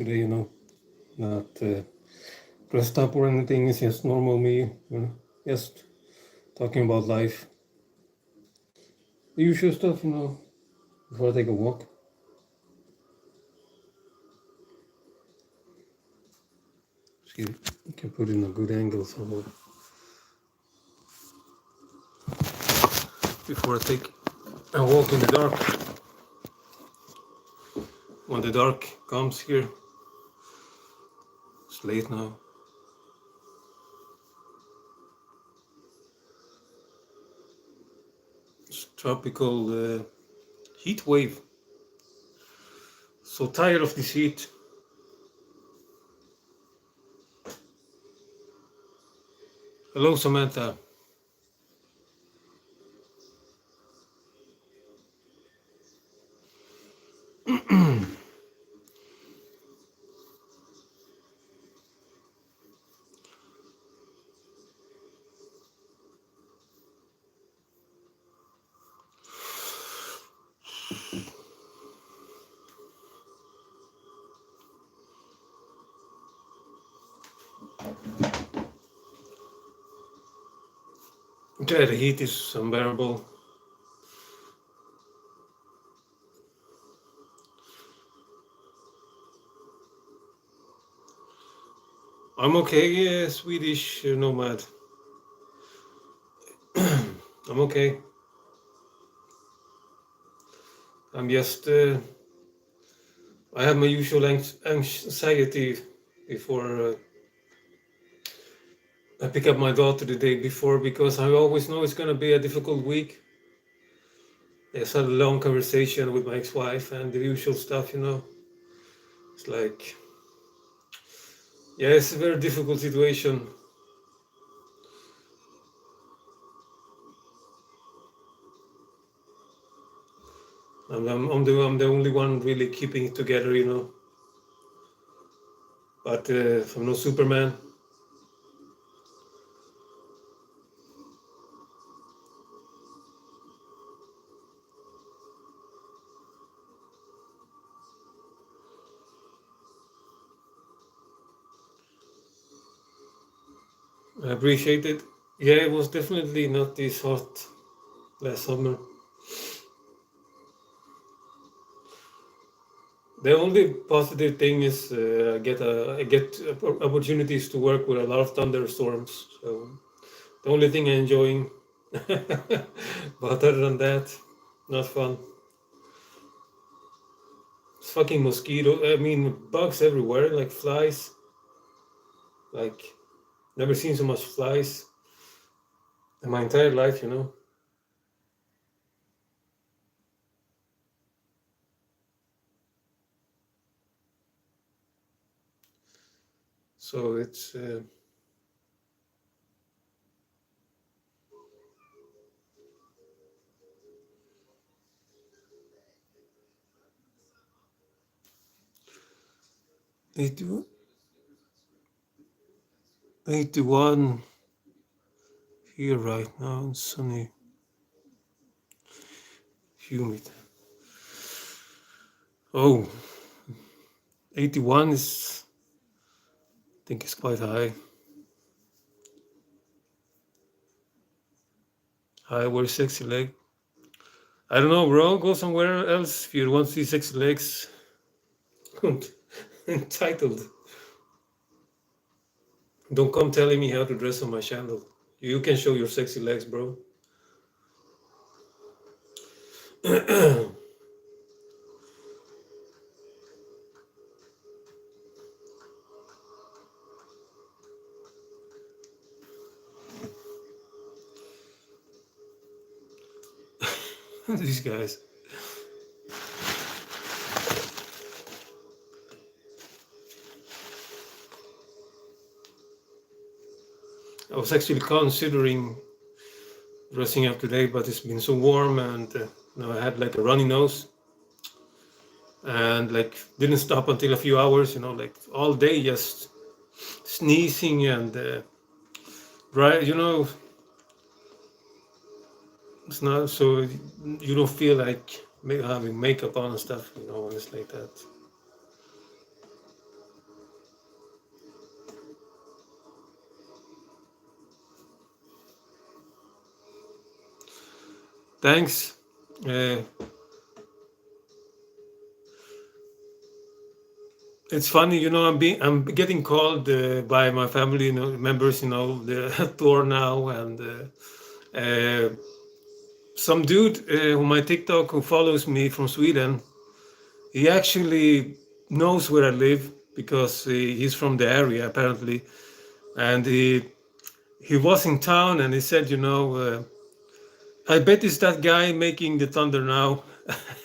today, not dressed up or anything. It's just normal me, just talking about life. The usual stuff, before I take a walk. See, you can put in a good angle somewhere. Before I take a walk in the dark. When the dark comes here, it's late now. It's tropical heat wave. So tired of this heat. Hello, Samantha. Yeah, the heat is unbearable. I'm okay, Swedish nomad. I'm okay. I'm just, I have my usual anxiety before I pick up my daughter the day before, because I always know it's going to be a difficult week. I just had a long conversation with my ex-wife and the usual stuff, It's like, yeah, it's a very difficult situation. I'm the only one really keeping it together, But I'm no Superman. I appreciate it. Yeah, it was definitely not this hot last summer. The only positive thing is I get opportunities to work with a lot of thunderstorms. So the only thing I'm enjoying. But other than that, not fun. It's fucking mosquito. I mean, bugs everywhere, like flies. Like, never seen so much flies in my entire life, So it's 81 here right now. It's sunny, humid. Oh, 81 is, I think it's quite high. High, where's sexy leg? I don't know, bro. Go somewhere else if you want to see sexy legs. Entitled. Don't come telling me how to dress on my channel. You can show your sexy legs, bro. These guys. I was actually considering dressing up today, but it's been so warm, and I had like a runny nose, and like didn't stop until a few hours. Like all day just sneezing and dry. It's not so you don't feel like having makeup on and stuff. When it's like that. Thanks. Uh, it's funny, I'm getting called by my family, members, the tour now, and some dude on my TikTok who follows me from Sweden. He actually knows where I live because he's from the area apparently, and he was in town and he said, I bet it's that guy making the thunder now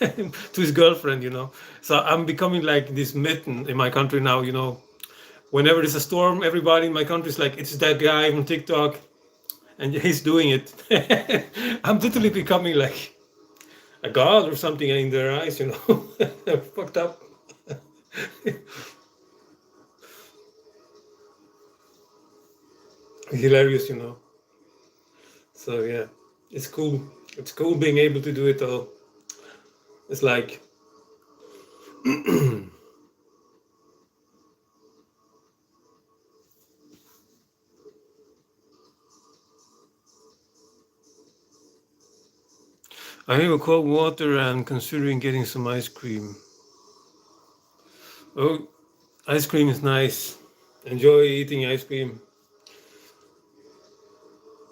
to his girlfriend, So I'm becoming like this myth in my country now, Whenever there's a storm, everybody in my country is like, it's that guy on TikTok, and he's doing it. I'm literally becoming like a god or something in their eyes, Fucked up. Hilarious, So yeah, it's cool. It's cool being able to do it all. It's like I have a cold water and considering getting some ice cream. Oh, ice cream is nice. Enjoy eating ice cream.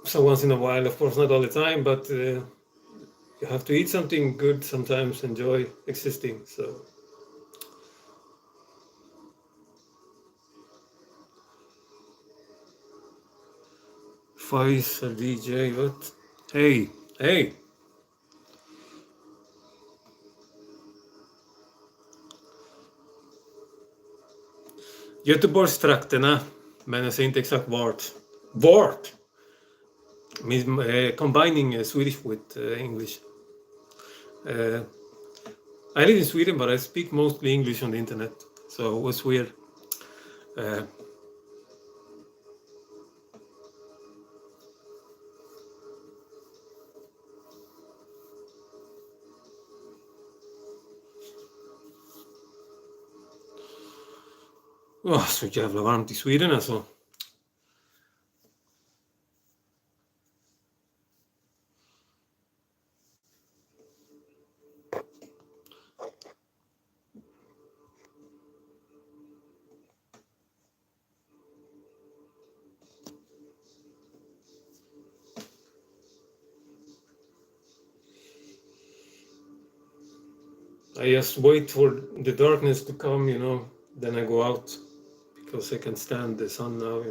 So once in a while, of course, not all the time, but you have to eat something good sometimes. Enjoy existing. So Faisal DJ, what? Hey, hey. Göteborgstrakterna, men jag säger inte exakt vart. Vart? Means combining Swedish with English. I live in Sweden, but I speak mostly English on the internet, so it was weird. Så jävla varmt i Sweden alltså. I just wait for the darkness to come, then I go out because I can stand the sun now.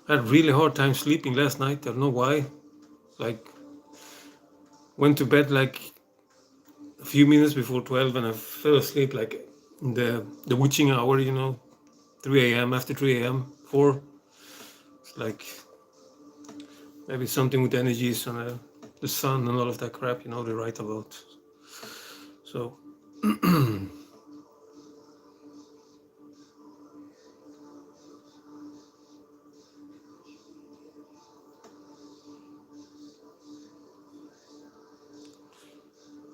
I had really hard time sleeping last night. I don't know why. Like, went to bed like a few minutes before 12 and I fell asleep like in the witching hour, 3 a.m. after 3 a.m. 4. It's like maybe something with energies and the sun and all of that crap, they write about. So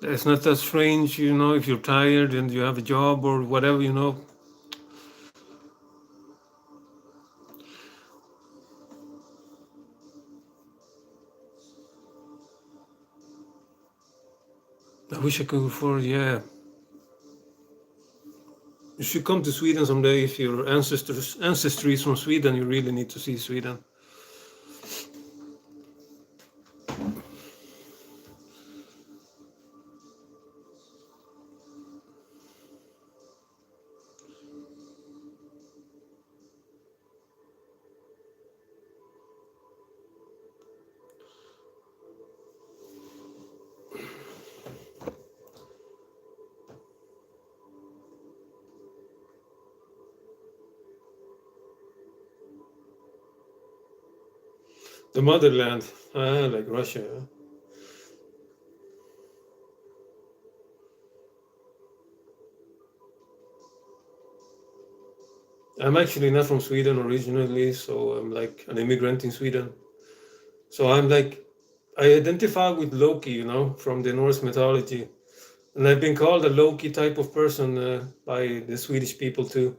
it's not that strange, if you're tired and you have a job or whatever, I wish I could afford, yeah. You should come to Sweden someday if your ancestry is from Sweden. You really need to see Sweden. The motherland, like Russia. I'm actually not from Sweden originally, so I'm like an immigrant in Sweden. So I'm like, I identify with Loki, from the Norse mythology. And I've been called a Loki type of person by the Swedish people too,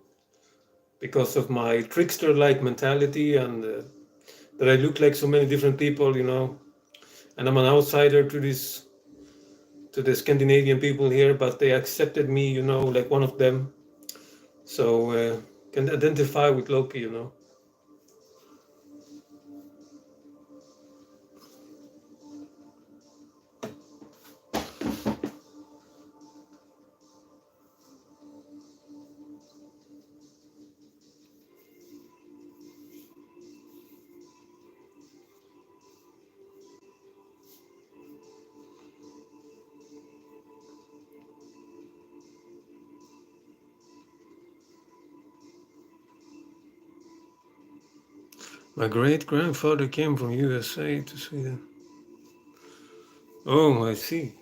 because of my trickster-like mentality and that I look like so many different people, and I'm an outsider to the Scandinavian people here, but they accepted me, like one of them. So can identify with Loki. My great grandfather came from USA to Sweden. Oh, I see.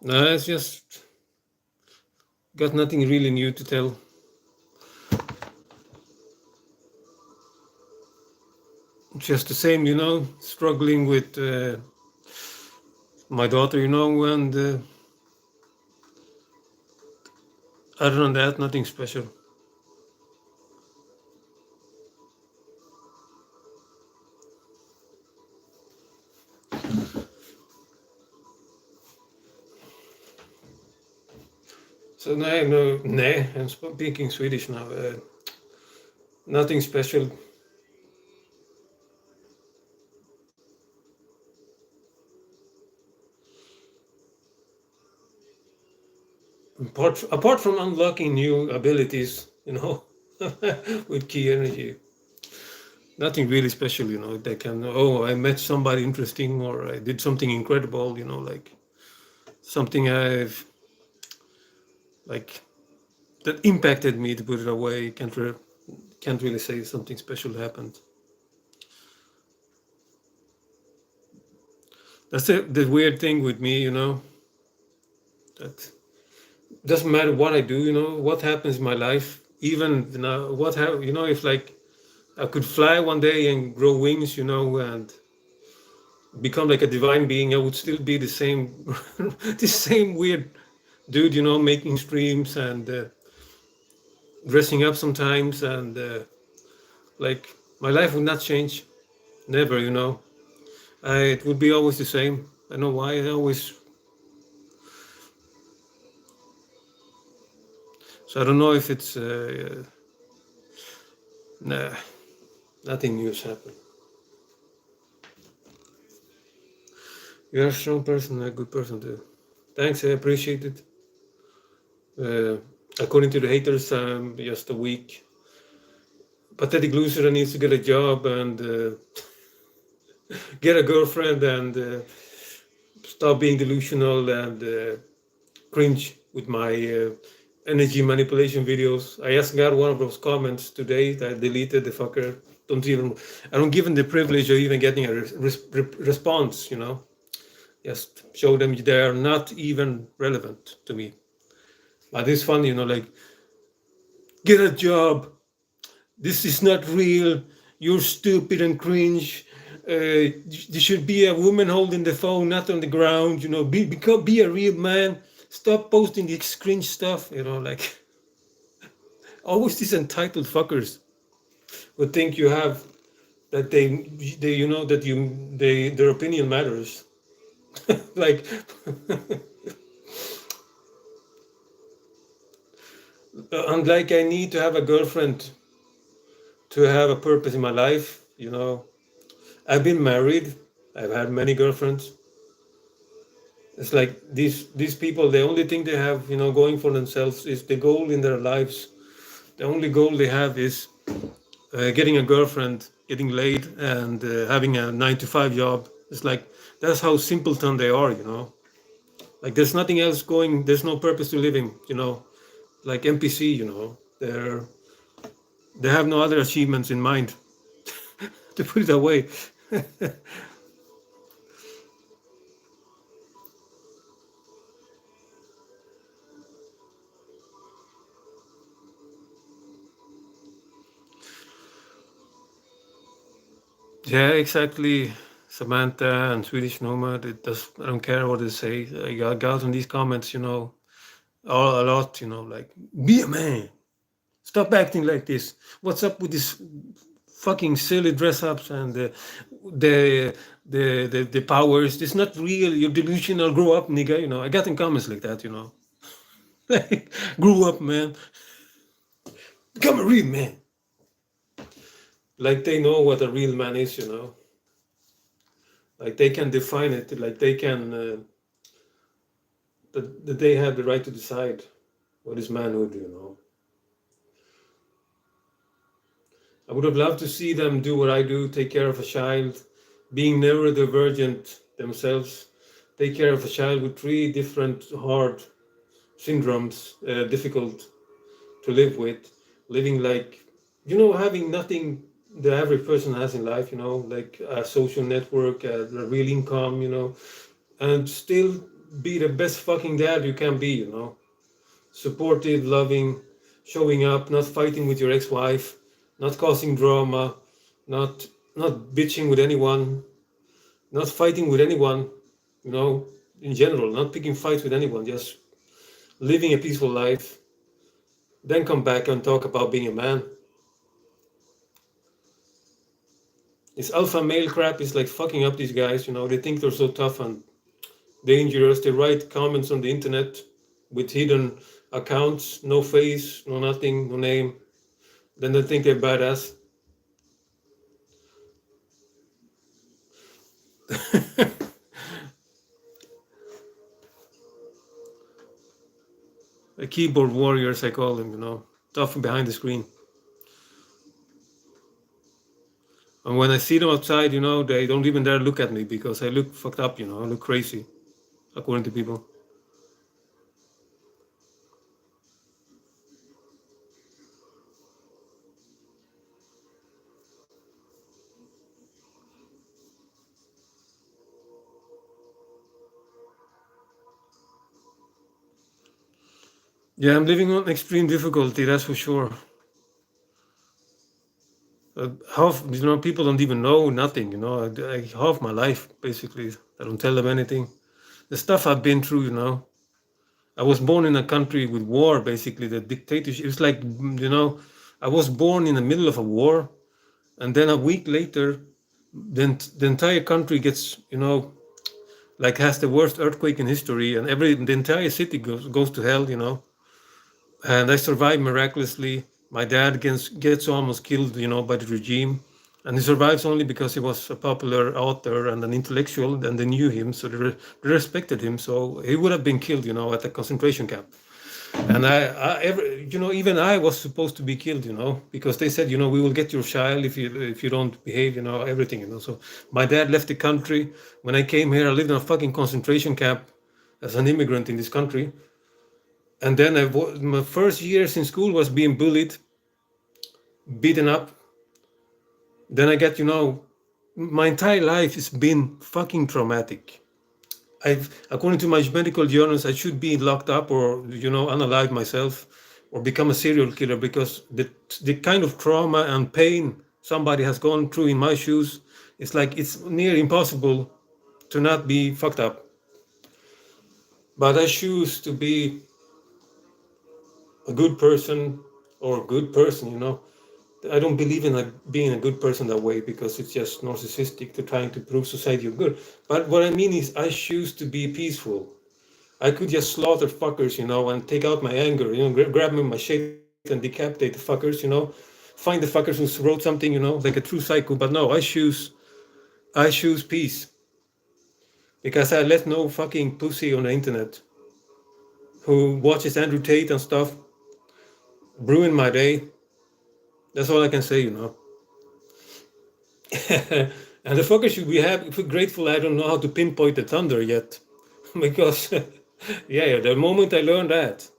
No, it's just got nothing really new to tell. Just the same, struggling with my daughter, and other than that, nothing special. So no, I'm speaking Swedish now. Nothing special. Apart from unlocking new abilities, with key energy, nothing really special. They can. Oh, I met somebody interesting, or I did something incredible. Like something I've like that impacted me. To put it away, can't really say something special happened. That's the weird thing with me. That doesn't matter what I do. What happens in my life. Even what have if like I could fly one day and grow wings, and become like a divine being, I would still be the same, the same weird dude, making streams and dressing up sometimes, and like my life would not change, never, it would be always the same. I don't know why. I always, so I don't know if it's, nah, nothing new has happened. You're a strong person, a good person too. Thanks, I appreciate it. Uh, According to the haters, I'm just a weak, pathetic loser that needs to get a job and get a girlfriend and stop being delusional and cringe with my energy manipulation videos. I just got one of those comments today that I deleted the fucker. I don't give them the privilege of even getting a response, Just show them they are not even relevant to me. But it's funny, like, get a job. This is not real. You're stupid and cringe. There should be a woman holding the phone, not on the ground. Be a real man. Stop posting this cringe stuff. Like always these entitled fuckers who think you have that they that their opinion matters. Like and like I need to have a girlfriend to have a purpose in my life. I've been married. I've had many girlfriends. It's like these people, the only thing they have, going for themselves is the goal in their lives. The only goal they have is getting a girlfriend, getting laid, and having a 9 to 5 job. It's like that's how simpleton they are. Like there's nothing else going. There's no purpose to living. like NPC, you know. They have no other achievements in mind, to put it away. Yeah, exactly. Samantha and Swedish Nomad. It does. I don't care what they say. I got guys in these comments, you know, a lot. You know, like be a man. Stop acting like this. What's up with this fucking silly dress ups and the the powers? It's not real. You're delusional. Grow up, nigga. You know, I got in comments like that. You know, like grow up, man. Become a real man. Like they know what a real man is. You know, like they can define it. Like they can. That they have the right to decide what is manhood. You know, I would have loved to see them do what I do, take care of a child, being neurodivergent themselves, take care of a child with 3 different hard syndromes, difficult to live with, living like, you know, having nothing the average person has in life, you know, like a social network, a real income, you know, and still be the best fucking dad you can be, you know, supportive, loving, showing up, not fighting with your ex-wife, not causing drama, not not bitching with anyone, not fighting with anyone, you know, in general, not picking fights with anyone, just living a peaceful life, then come back and talk about being a man. This alpha male crap is like fucking up these guys, you know, they think they're so tough and dangerous. They write comments on the internet with hidden accounts, no face, no nothing, no name. Then they think they're badass. The keyboard warriors, I call them, you know, tough behind the screen. And when I see them outside, you know, they don't even dare look at me because I look fucked up, you know, I look crazy, according to people. Yeah, I'm living on extreme difficulty, that's for sure. Half, you know, people don't even know nothing, you know, half my life, basically, I don't tell them anything. The stuff I've been through, you know, I was born in a country with war, basically, the dictatorship. It's like, you know, I was born in the middle of a war, and then a week later, then the entire country gets, you know, like has the worst earthquake in history, and the entire city goes to hell, you know. And I survived miraculously. My dad gets almost killed, you know, by the regime, and he survives only because he was a popular author and an intellectual, and they knew him, so they respected him. So he would have been killed, you know, at a concentration camp. And you know, even I was supposed to be killed, you know, because they said, you know, we will get your child if you don't behave, you know, everything, you know. So my dad left the country. When I came here, I lived in a fucking concentration camp as an immigrant in this country. And then my first years in school was being bullied, beaten up. Then I get, you know, my entire life has been fucking traumatic. According to my medical journals, I should be locked up or, you know, unalive myself or become a serial killer because the kind of trauma and pain somebody has gone through in my shoes, it's like it's near impossible to not be fucked up. But I choose to be a good person or a good person, you know. I don't believe in being a good person that way because it's just narcissistic to trying to prove society you're good. But what I mean is I choose to be peaceful. I could just slaughter fuckers, you know, and take out my anger, you know, grab me machete and decapitate the fuckers, you know, find the fuckers who wrote something, you know, like a true psycho. But no, I choose peace because I let no fucking pussy on the internet who watches Andrew Tate and stuff ruin my day. That's all I can say, you know. And the fuckers should be happy, grateful. I don't know how to pinpoint the thunder yet, because yeah, the moment I learned that,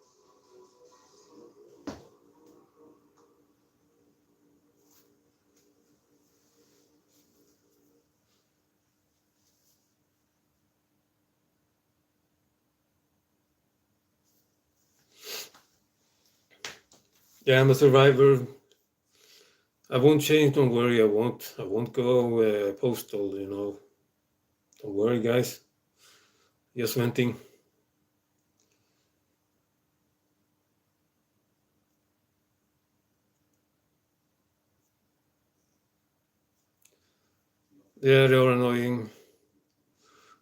Yeah, I'm a survivor. I won't change. Don't worry. I won't. I won't go postal. You know. Don't worry, guys. Just venting. Yeah, they are annoying.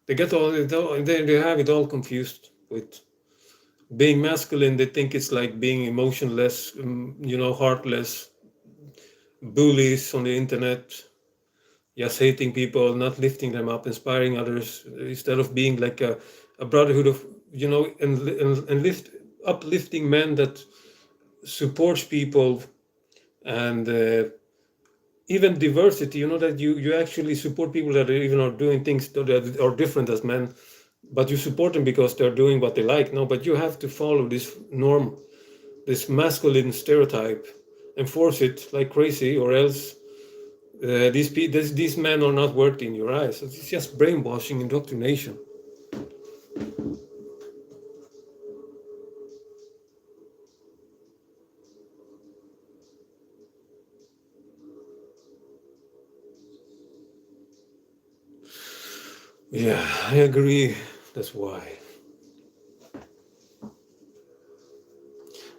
They get all. They have it all confused with being masculine. They think it's like being emotionless. You know, heartless bullies on the internet. Just hating people, not lifting them up, inspiring others, instead of being like a brotherhood of, you know, and uplifting men that supports people, and even diversity, you know, that you actually support people that even are doing things that are different as men, but you support them because they're doing what they like. No, but you have to follow this norm, this masculine stereotype, enforce it like crazy, or else these men are not worth in your eyes. It's just brainwashing, indoctrination. Yeah, I agree. That's why.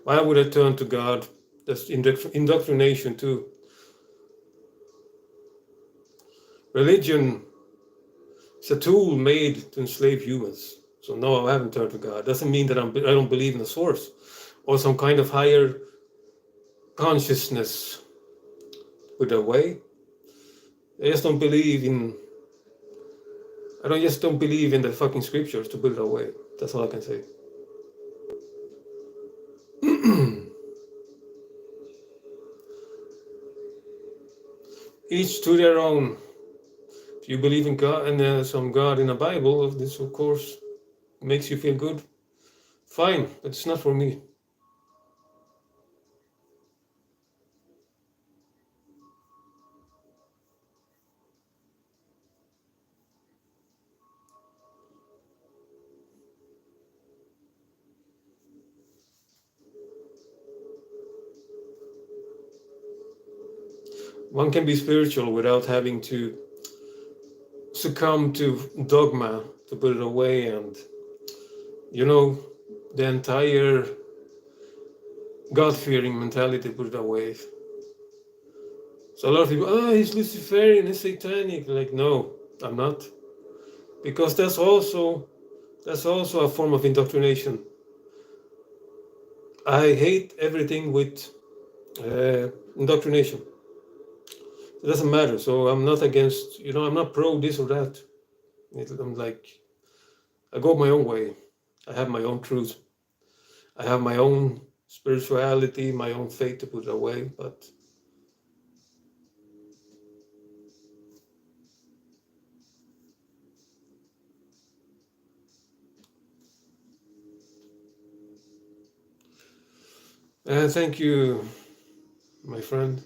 Why would I turn to God? That's indoctrination too. Religion is a tool made to enslave humans. So no, I haven't turned to God. Doesn't mean that I don't believe in a source or some kind of higher consciousness with a way. I just don't believe in. I don't just don't believe in the fucking scriptures to put it away. That's all I can say. Each to their own. If you believe in God and some God in the Bible, this of course makes you feel good. Fine, but it's not for me. One can be spiritual without having to succumb to dogma to put it away, and you know, the entire God-fearing mentality put it away. So a lot of people, oh, he's Luciferian, he's satanic. Like, no, I'm not, because that's also a form of indoctrination. I hate everything with indoctrination. It doesn't matter. So I'm not against, you know, I'm not pro this or that. I'm like, I go my own way. I have my own truth. I have my own spirituality, my own faith to put away. But thank you, my friend.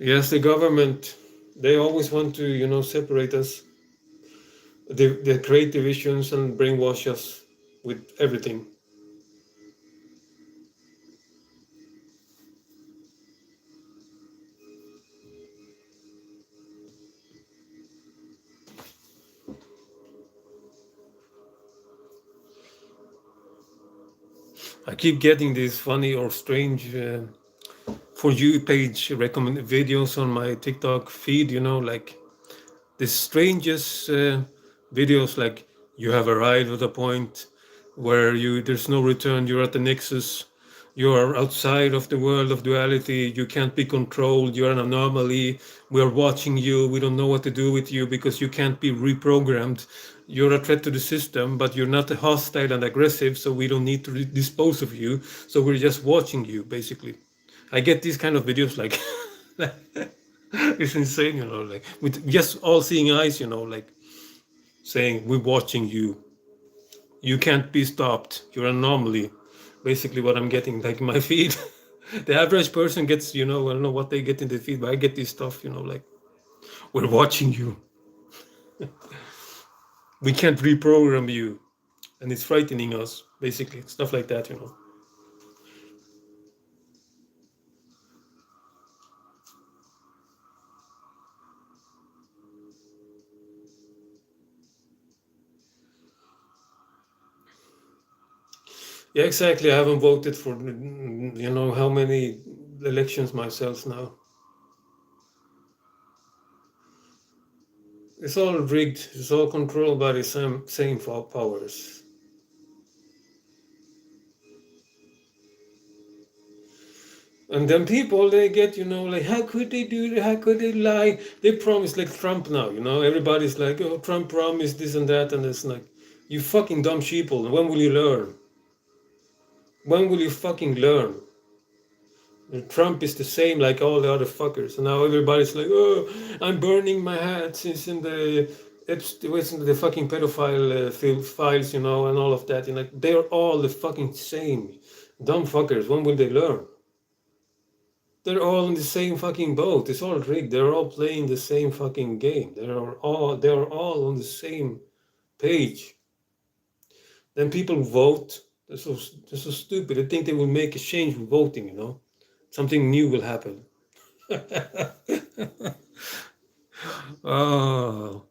Yes, the government, they always want to, you know, separate us. They create divisions and brainwash us with everything. I keep getting these funny or strange for you page recommend videos on my TikTok feed, you know, like the strangest videos, like you have arrived at a point where there's no return, you're at the nexus, you are outside of the world of duality, you can't be controlled, you're an anomaly, we are watching you, we don't know what to do with you because you can't be reprogrammed, you're a threat to the system, but you're not hostile and aggressive, so we don't need to dispose of you, so we're just watching you, basically. I get these kind of videos like it's insane, you know, like with just all seeing eyes, you know, like saying we're watching you. You can't be stopped. You're an anomaly. Basically what I'm getting, like my feed. The average person gets, you know, I don't know what they get in the feed, but I get this stuff, you know, like we're watching you. We can't reprogram you, and it's frightening us, basically. Stuff like that, you know. Yeah, exactly. I haven't voted for, you know, how many elections myself now. It's all rigged. It's all controlled by the same powers. And then people, they get, you know, like, how could they do that? How could they lie? They promise, like Trump now, you know, everybody's like, oh, Trump promised this and that. And it's like, you fucking dumb sheeple. When will you learn? When will you fucking learn? And Trump is the same like all the other fuckers. And now everybody's like, oh, I'm burning my hat. It's in the, it's in the fucking pedophile files, you know, and all of that. And like, they're all the fucking same. Dumb fuckers. When will they learn? They're all in the same fucking boat. It's all rigged. They're all playing the same fucking game. They're all on the same page. Then people vote. They're so stupid. They think they will make a change with voting, you know. Something new will happen. Oh.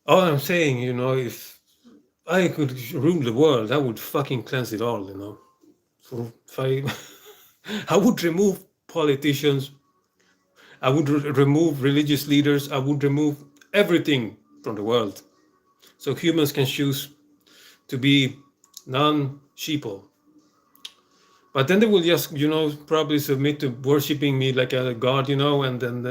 All I'm saying, you know, if I could rule the world, I would fucking cleanse it all, you know. So if I would remove politicians, I would remove religious leaders, I would remove everything from the world. So humans can choose to be non-sheeple. But then they will just, you know, probably submit to worshipping me like a god, you know, and then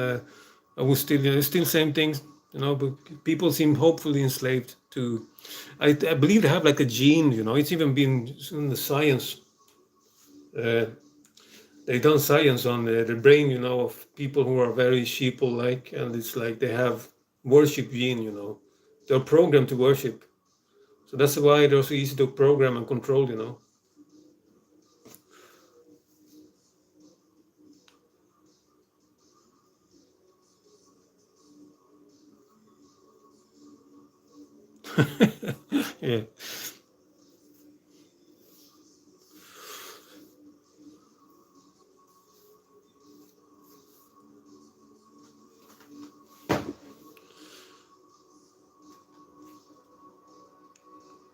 I will still same things, you know, but people seem hopefully enslaved to, I believe they have like a gene, you know, it's even been in the science. Uh, they done science on the brain, you know, of people who are very sheeple-like, and it's like they have worship gene, you know. They're programmed to worship. So that's why they're so easy to program and control, you know. Yeah.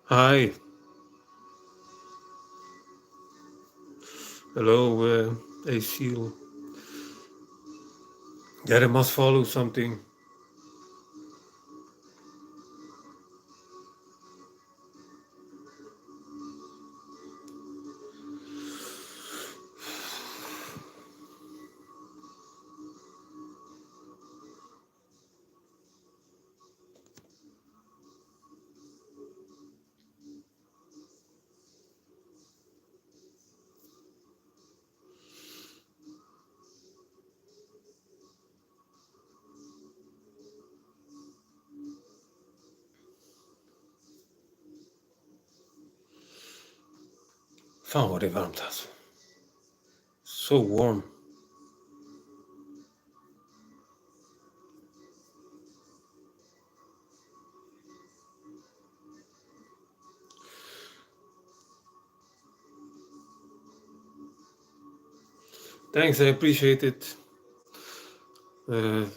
Hi. Hello, Acil. Yeah, they must follow something. Fan vad det är varmt alltså. So warm. Thanks, I appreciate it. I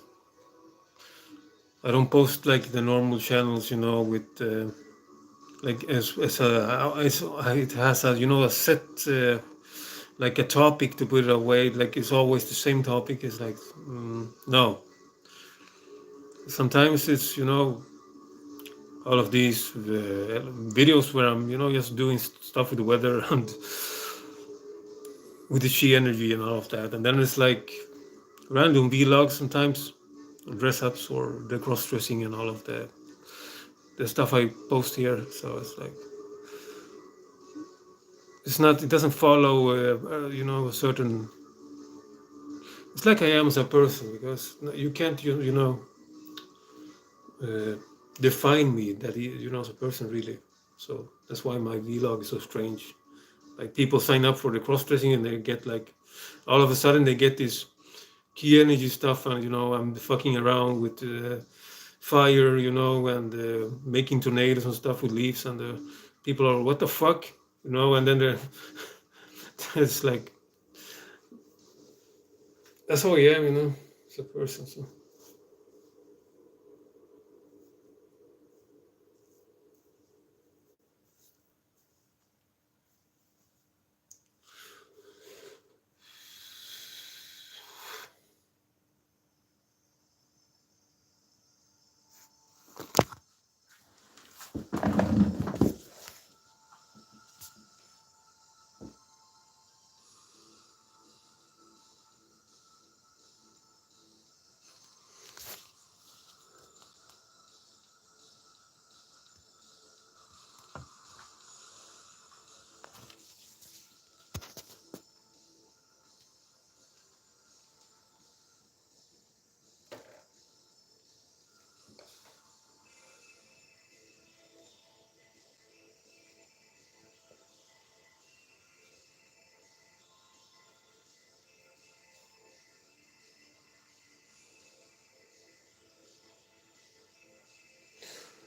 don't post like the normal channels, you know, with like it has a, you know, a set like a topic to put it away. Like it's always the same topic. It's like no. Sometimes it's, you know, all of these videos where I'm, you know, just doing stuff with the weather and with the chi energy and all of that, and then it's like random vlogs sometimes, dress ups or the cross dressing and all of the stuff I post here. So it's like it's not, it doesn't follow you know, a certain, it's like I am as a person, because you can't, you know, define me that, you know, as a person really. So that's why my vlog is so strange. Like people sign up for the cross dressing and they get like, all of a sudden they get this key energy stuff, and I'm fucking around with fire, and making tornadoes and stuff with leaves, and people are, what the fuck, and then they're it's like, that's how I am, as a person. So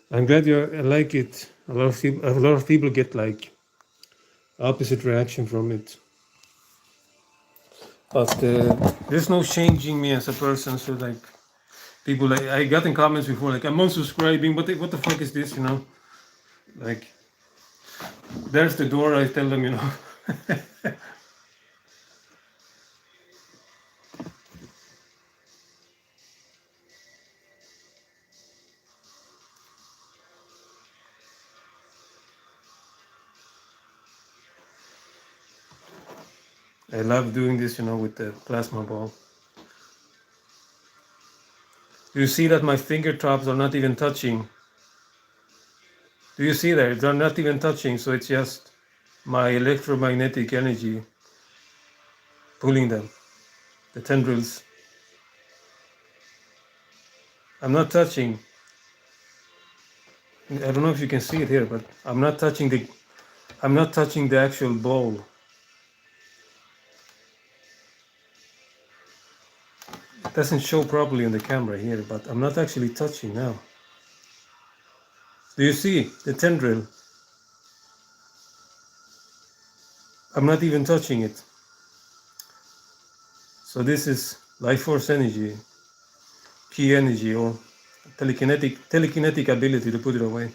I'm glad you like it. A lot of people get like opposite reaction from it, but there's no changing me as a person. So like, people, like, I got in comments before, like, I'm unsubscribing, but what the fuck is this, like, there's the door. I tell them, I love doing this, with the plasma ball. You see that my fingertips are not even touching. Do you see that? They're not even touching, so it's just my electromagnetic energy pulling them, the tendrils. I'm not touching. I don't know if you can see it here, but I'm not touching the actual ball. It doesn't show properly on the camera here, but I'm not actually touching now. Do you see the tendril? I'm not even touching it. So this is life force energy, key energy, or telekinetic ability to put it away.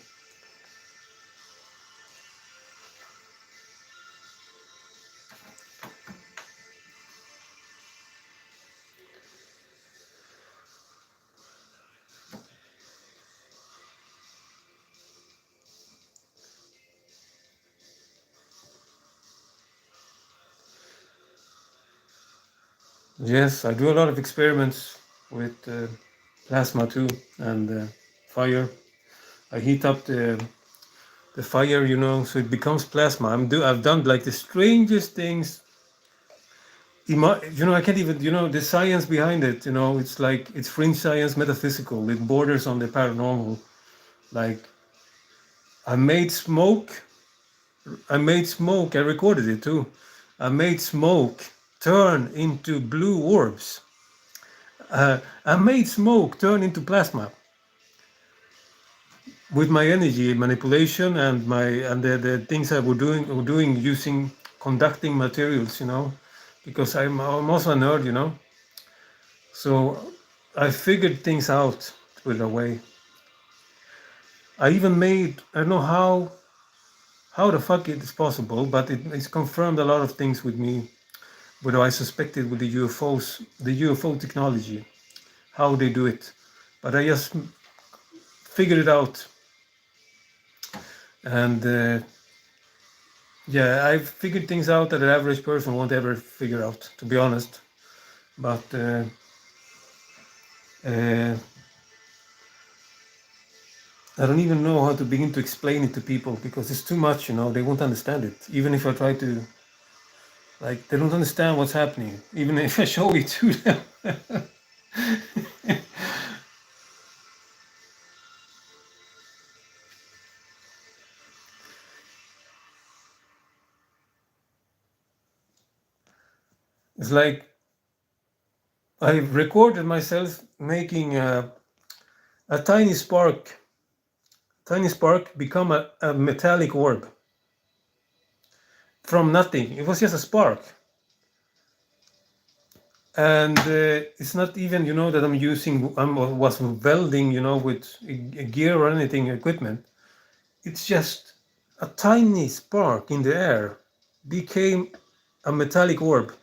Yes, I do a lot of experiments with plasma too, and fire. I heat up the fire, so it becomes plasma. I've done like the strangest things. I can't even, the science behind it. It's like, it's fringe science, metaphysical. It borders on the paranormal. Like, I made smoke. I recorded it too. I made smoke turn into blue orbs. I made smoke turn into plasma with my energy manipulation and the things I were doing using conducting materials, because I'm also a nerd, So I figured things out with a way. I even made, I don't know how the fuck it is possible, but it's confirmed a lot of things with me, what I suspected with the UFOs, the UFO technology, how they do it. But I just figured it out. And yeah, I've figured things out that an average person won't ever figure out, to be honest. But uh, I don't even know how to begin to explain it to people, because it's too much, they won't understand it. Even if I try to, like, they don't understand what's happening, even if I show it to them. It's like, I recorded myself making a tiny spark become a metallic orb from nothing. It was just a spark. And it's not even, that I'm using, was welding, with a gear or anything, equipment. It's just a tiny spark in the air became a metallic orb.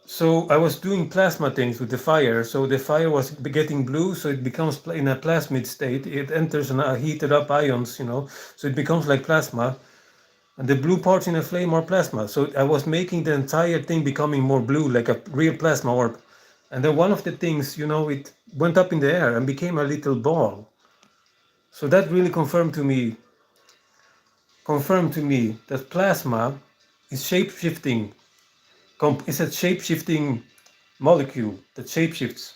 So I was doing plasma things with the fire. So the fire was getting blue, so it becomes in a plasmid state. It enters heated up ions, so it becomes like plasma. And the blue parts in a flame are plasma. So I was making the entire thing becoming more blue, like a real plasma orb. And then one of the things, it went up in the air and became a little ball. So that really confirmed to me that plasma is shape-shifting. It's a shape-shifting molecule that shapeshifts,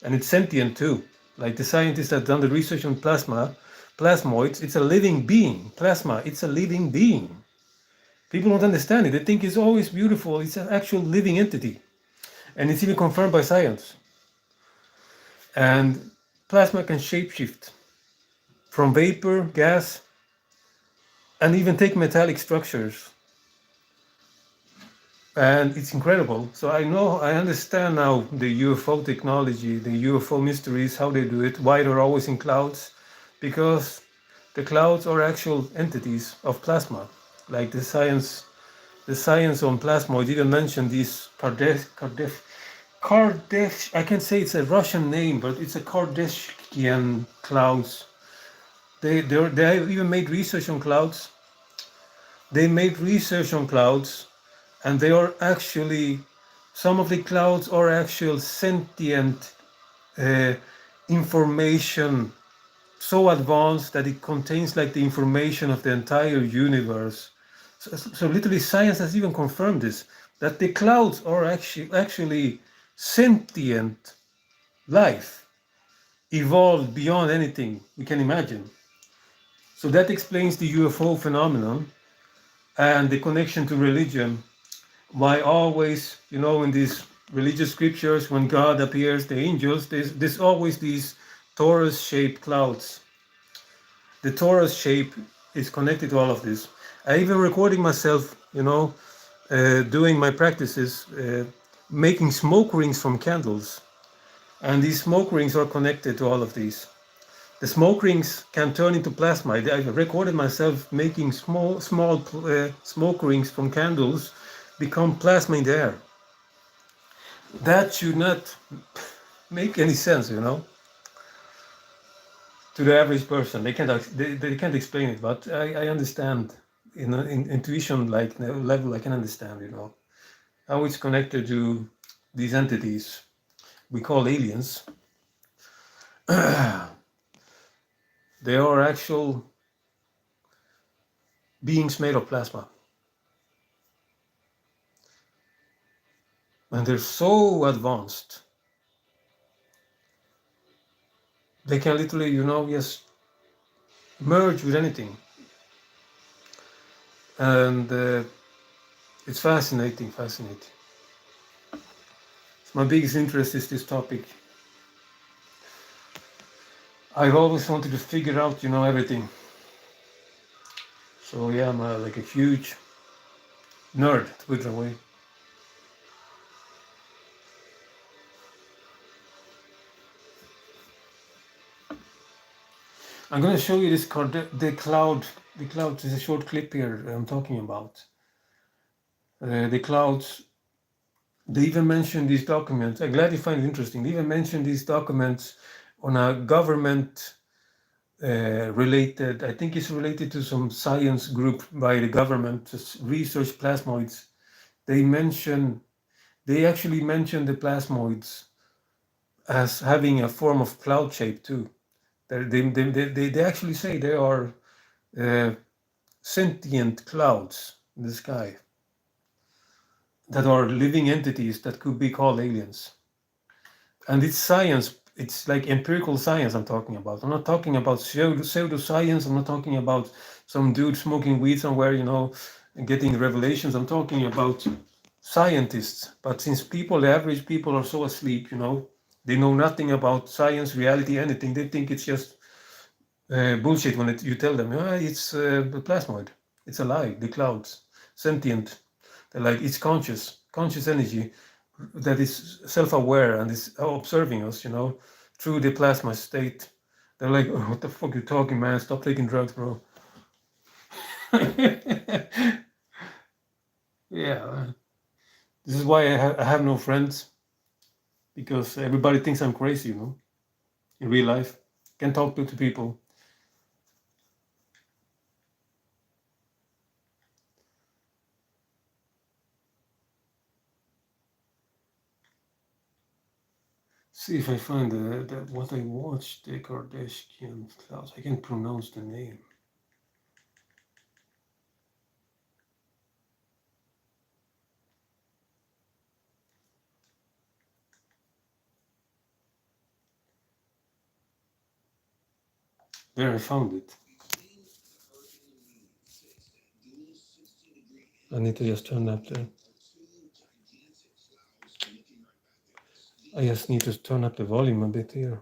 and it's sentient too. Like the scientists that done the research on plasmoids, it's a living being. Plasma, it's a living being. People don't understand it. They think it's always beautiful. It's an actual living entity, and it's even confirmed by science. And plasma can shapeshift from vapor, gas, and even take metallic structures. And it's incredible. So I understand now the UFO technology, the UFO mysteries, how they do it, why they're always in clouds, because the clouds are actual entities of plasma. Like the science on plasmoid even mentioned these I can't say it's a Russian name, but it's a Kardashian clouds. They even made research on clouds. They made research on clouds, and they are actually, some of the clouds are actual sentient information, so advanced that it contains like the information of the entire universe. So literally science has even confirmed this, that the clouds are actually sentient life, evolved beyond anything we can imagine. So that explains the UFO phenomenon and the connection to religion. Why always, in these religious scriptures, when God appears, the angels, there's always these torus-shaped clouds. The torus shape is connected to all of this. I even recording myself, doing my practices, making smoke rings from candles. And these smoke rings are connected to all of these. The smoke rings can turn into plasma. I recorded myself making small smoke rings from candles become plasma in the air. That should not make any sense, to the average person. They can't explain it, but I understand. In intuition level, I can understand, how it's connected to these entities we call aliens. They are actual beings made of plasma. And they're so advanced. They can literally, just merge with anything. And it's fascinating. My biggest interest is this topic. I've always wanted to figure out, everything. So yeah, I'm like a huge nerd, to put it away. I'm going to show you this card, the cloud. The cloud is a short clip here I'm talking about. The clouds, they even mention these documents. I'm glad you find it interesting. They even mention these documents on a government related, I think it's related to some science group by the government to research plasmoids. They actually mention the plasmoids as having a form of cloud shape too. They actually say they are sentient clouds in the sky that are living entities that could be called aliens. And it's science, it's like empirical science I'm talking about. I'm not talking about pseudoscience. I'm not talking about some dude smoking weed somewhere, and getting revelations. I'm talking about scientists. But since people, the average people, are so asleep, they know nothing about science, reality, anything. They think it's just bullshit when you tell them, it's a plasmoid, it's alive, the clouds, sentient. They're like, it's conscious energy that is self-aware and is observing us, through the plasma state. They're like, oh, what the fuck you talking, man? Stop taking drugs, bro. Yeah, this is why I have no friends, because everybody thinks I'm crazy, in real life. Can't talk to people. See if I find what I watched, the Kardashian clouds. I can't pronounce the name. There, I found it. I need to just turn up the... I just need to turn up the volume a bit here.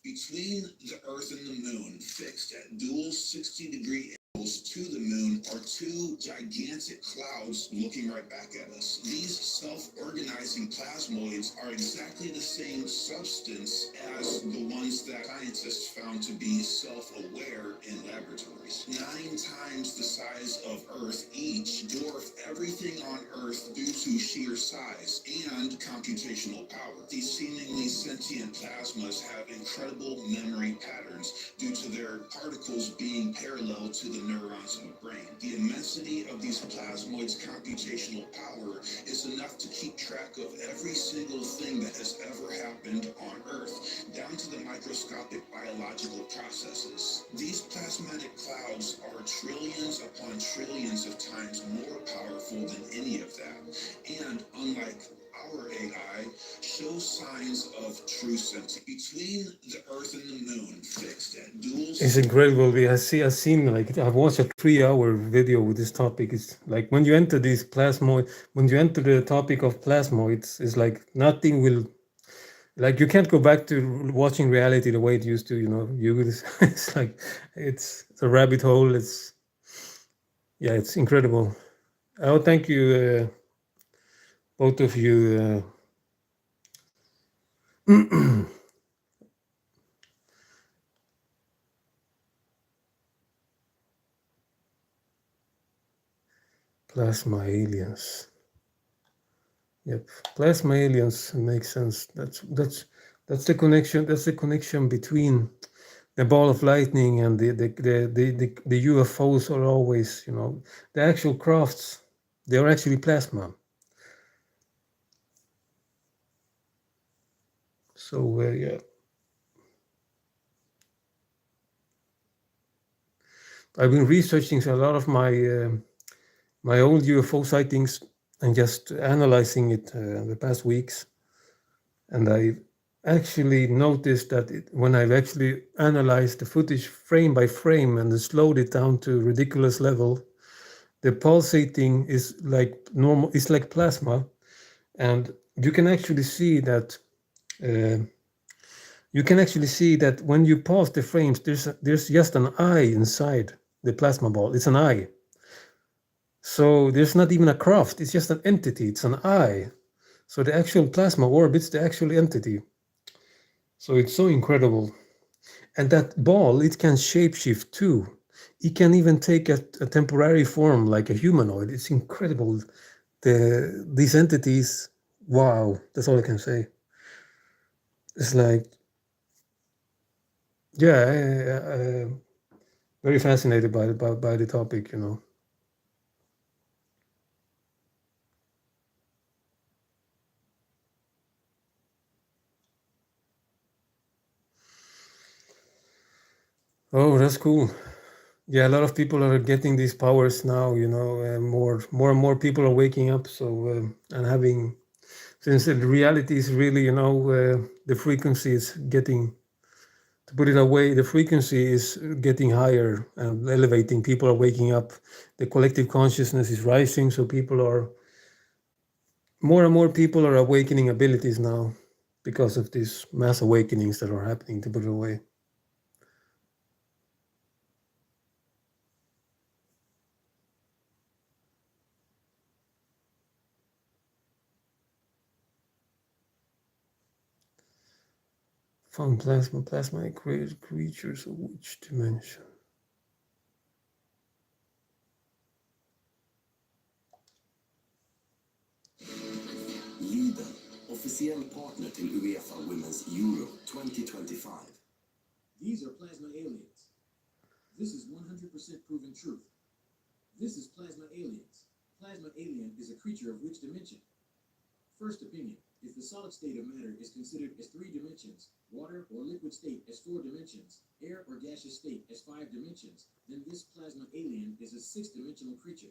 Between the Earth and the Moon, fixed at dual 60-degree angles to the Moon, are two gigantic clouds looking right back at us. These self-organizing plasmoids are exactly the same substance as the ones that scientists found to be self-aware in laboratories. 9 times the size of Earth each, dwarf everything on Earth due to sheer size and computational power. These seemingly sentient plasmas have incredible memory patterns due to their particles being parallel to the neurons in the brain. The immensity of these plasmoids' computational power is enough to keep track of every single thing that has ever happened on Earth, down to the microscopic biological processes. These plasmatic clouds are trillions upon trillions of times more powerful than any of that, and unlike our AI, shows signs of true sentience. Between the Earth and the Moon, fixed at dual... It's incredible. I've seen, like, I've watched a 3-hour video with this topic. It's like when you enter these plasmoid, when you enter the topic of plasmoids, it's like nothing will, like, you can't go back to watching reality the way it used to. You will, it's like it's a rabbit hole. It's incredible. Oh, thank you, both of you. Plasma aliens. Yep, plasma aliens makes sense. That's the connection. That's the connection between the ball of lightning and the UFOs are always, the actual crafts. They are actually plasma. So yeah, I've been researching a lot of my old UFO sightings and just analyzing it the past weeks, and I actually noticed that when I've actually analyzed the footage frame by frame and slowed it down to ridiculous level, the pulsating is like normal. It's like plasma, and you can actually see that. When you pause the frames, there's just an eye inside the plasma ball. It's an eye. So there's not even a craft. It's just an entity. It's an eye. So the actual plasma orbits the actual entity. So it's so incredible. And that ball, it can shapeshift too. It can even take a temporary form like a humanoid. It's incredible. These entities, wow, that's all I can say. It's like, yeah, very fascinated by the topic, Oh, that's cool. Yeah, a lot of people are getting these powers now, more and more people are waking up. So, and having, since the reality is really, the frequency is getting To put it away, the frequency is getting higher and elevating. People are waking up. The collective consciousness is rising. So people are, more and more people are awakening abilities now because of these mass awakenings that are happening, to put it away. Found plasmatic creatures of which dimension? Leader, officiell partner till UEFA Women's Euro 2025. These are plasma aliens. This is 100% proven truth. This is plasma aliens. Plasma alien is a creature of which dimension? First opinion, if the solid state of matter is considered as 3 dimensions, water or liquid state as 4 dimensions, air or gaseous state as 5 dimensions, then this plasma alien is a 6-dimensional creature.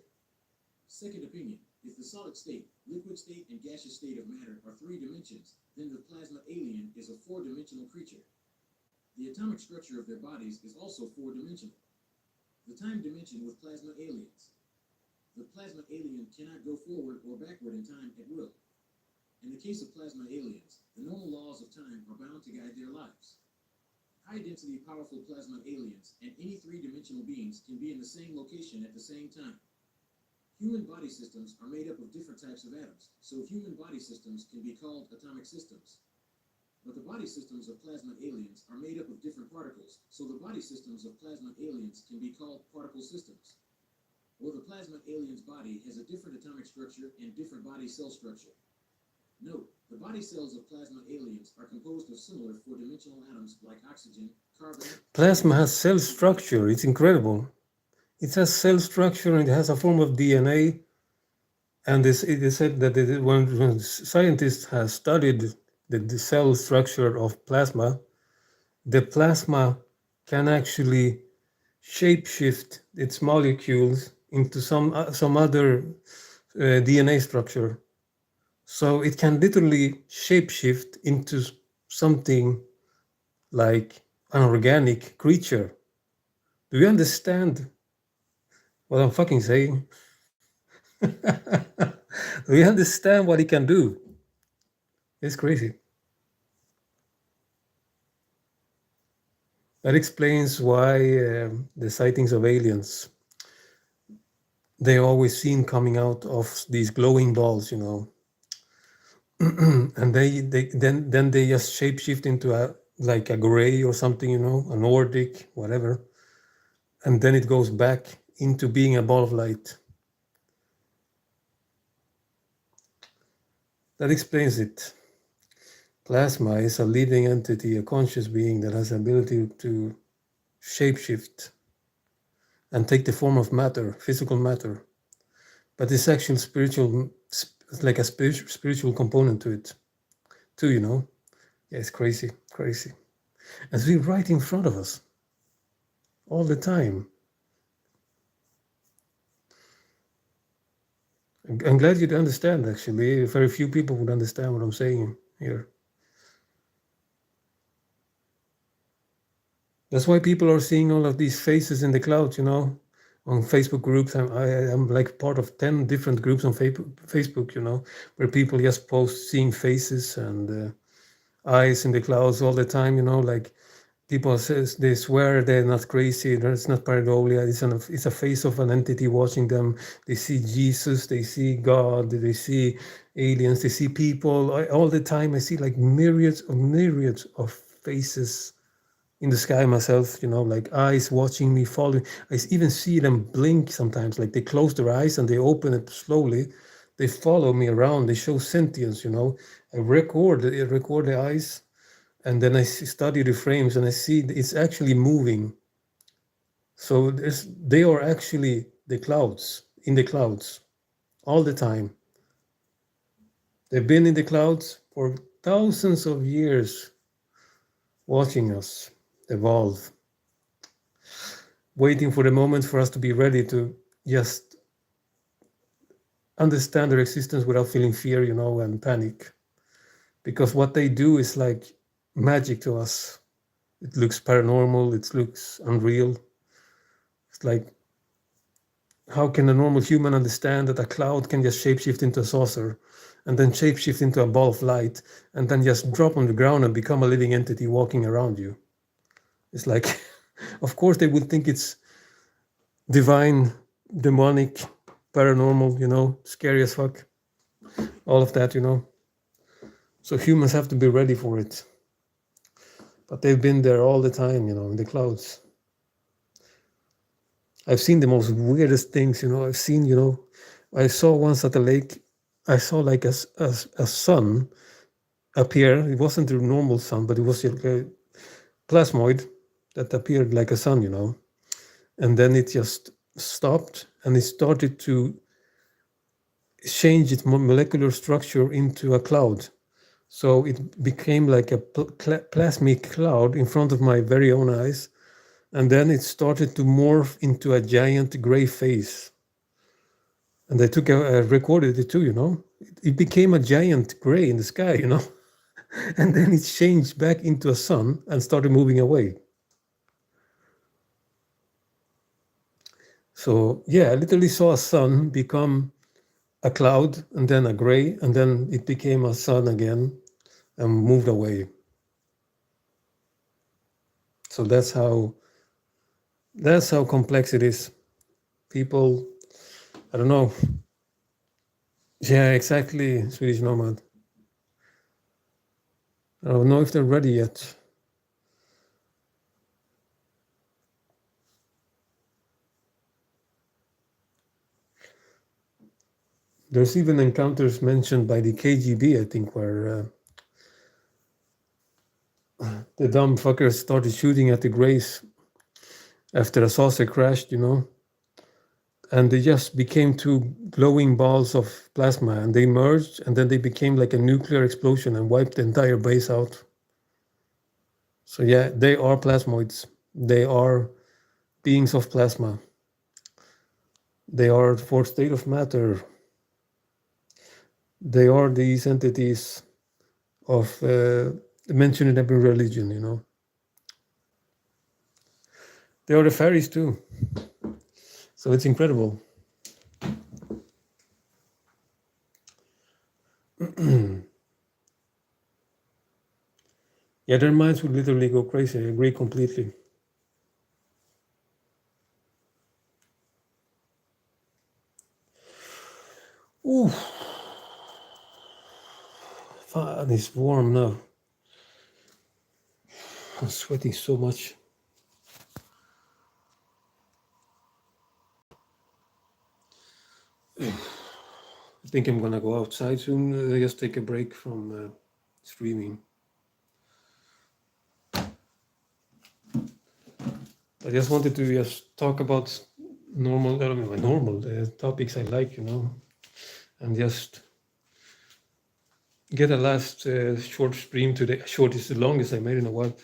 Second opinion, if the solid state, liquid state, and gaseous state of matter are 3 dimensions, then the plasma alien is a 4-dimensional creature. The atomic structure of their bodies is also 4-dimensional. The time dimension with plasma aliens. The plasma alien cannot go forward or backward in time at will. In the case of plasma aliens, the normal laws of time are bound to guide their lives. High-density powerful plasma aliens and any 3-dimensional beings can be in the same location at the same time. Human body systems are made up of different types of atoms, so human body systems can be called atomic systems. But the body systems of plasma aliens are made up of different particles, so the body systems of plasma aliens can be called particle systems. Or the plasma alien's body has a different atomic structure and different body cell structure. Note, the body cells of plasma aliens are composed of similar 4-dimensional atoms like oxygen, carbon... Plasma has cell structure. It's incredible. It has cell structure and it has a form of DNA. And it is said that when scientists have studied the cell structure of plasma, the plasma can actually shapeshift its molecules into some other DNA structure. So it can literally shapeshift into something like an organic creature. Do you understand what I'm fucking saying? Do you understand what it can do? It's crazy. That explains why the sightings of aliens, they're always seen coming out of these glowing balls, and then they just shapeshift into like a gray or something, a Nordic, whatever, and then it goes back into being a ball of light. That explains it. Plasma is a living entity, a conscious being that has the ability to shapeshift and take the form of matter, physical matter. But it's actually spiritual, like a spiritual component to it, too, Yeah, it's crazy, crazy. And it's right in front of us all the time. I'm glad you understand, actually. Very few people would understand what I'm saying here. That's why people are seeing all of these faces in the clouds, on Facebook groups. I'm like part of 10 different groups on Facebook, where people just post seeing faces and eyes in the clouds all the time, like people says they swear they're not crazy, it's not pareidolia, it's a face of an entity watching them. They see Jesus, they see God, they see aliens, they see people. All the time I see like myriads of faces in the sky myself, like eyes watching me, following. I even see them blink sometimes, like they close their eyes and they open it slowly. They follow me around, they show sentience, I record the eyes, and then I study the frames and I see it's actually moving. So they are actually in the clouds all the time. They've been in the clouds for thousands of years, watching us evolve, waiting for the moment for us to be ready to just understand their existence without feeling fear, and panic. Because what they do is like magic to us. It looks paranormal. It looks unreal. It's like, how can a normal human understand that a cloud can just shapeshift into a saucer and then shapeshift into a ball of light and then just drop on the ground and become a living entity walking around you? It's like, of course, they would think it's divine, demonic, paranormal, scary as fuck. All of that, So humans have to be ready for it. But they've been there all the time, in the clouds. I've seen the most weirdest things, I've seen, I saw once at the lake, I saw like a sun appear. It wasn't a normal sun, but it was like a plasmoid that appeared like a sun, And then it just stopped and it started to change its molecular structure into a cloud. So it became like a plasmic cloud in front of my very own eyes. And then it started to morph into a giant gray face. And I recorded it too, It became a giant gray in the sky, And then it changed back into a sun and started moving away. So yeah, I literally saw a sun become a cloud and then a gray, and then it became a sun again and moved away. So that's how complex it is. People, I don't know. Yeah, exactly, Swedish nomad. I don't know if they're ready yet. There's even encounters mentioned by the KGB, I think, where the dumb fuckers started shooting at the grays after a saucer crashed, and they just became two glowing balls of plasma, and they merged, and then they became like a nuclear explosion and wiped the entire base out. So yeah, they are plasmoids. They are beings of plasma. They are fourth state of matter. They are these entities of mentioned in every religion, They are the fairies too. So it's incredible. Yeah, their minds would literally go crazy. I agree completely. Ooh, fun, it's warm now. I'm sweating so much. I think I'm gonna go outside soon. Just take a break from streaming. I just wanted to just talk about normal topics I like, and just get a last short stream today. Short is the longest I made in a while.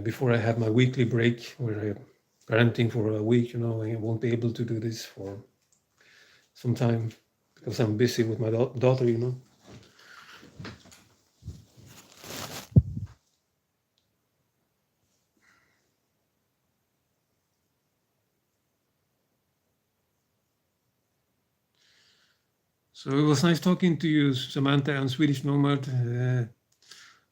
Before I have my weekly break where I'm parenting for a week, I won't be able to do this for some time because I'm busy with my daughter, So it was nice talking to you, Samantha and Swedish Nomad.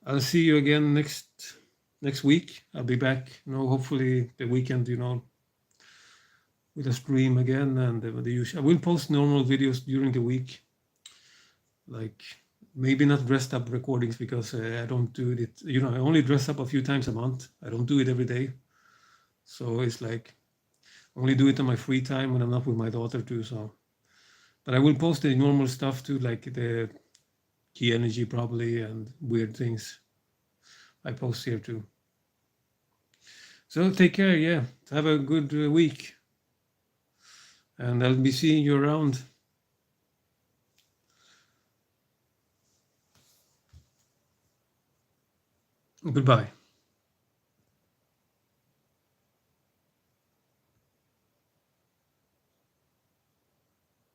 I'll see you again next week. I'll be back, hopefully the weekend, with a stream again, and the usual. I will post normal videos during the week, like maybe not dressed up recordings because I don't do it. I only dress up a few times a month. I don't do it every day, so it's like I only do it on my free time when I'm not with my daughter too. So, but I will post the normal stuff too, like the key energy probably and weird things. I post here too. So take care, yeah. Have a good week. And I'll be seeing you around. Goodbye.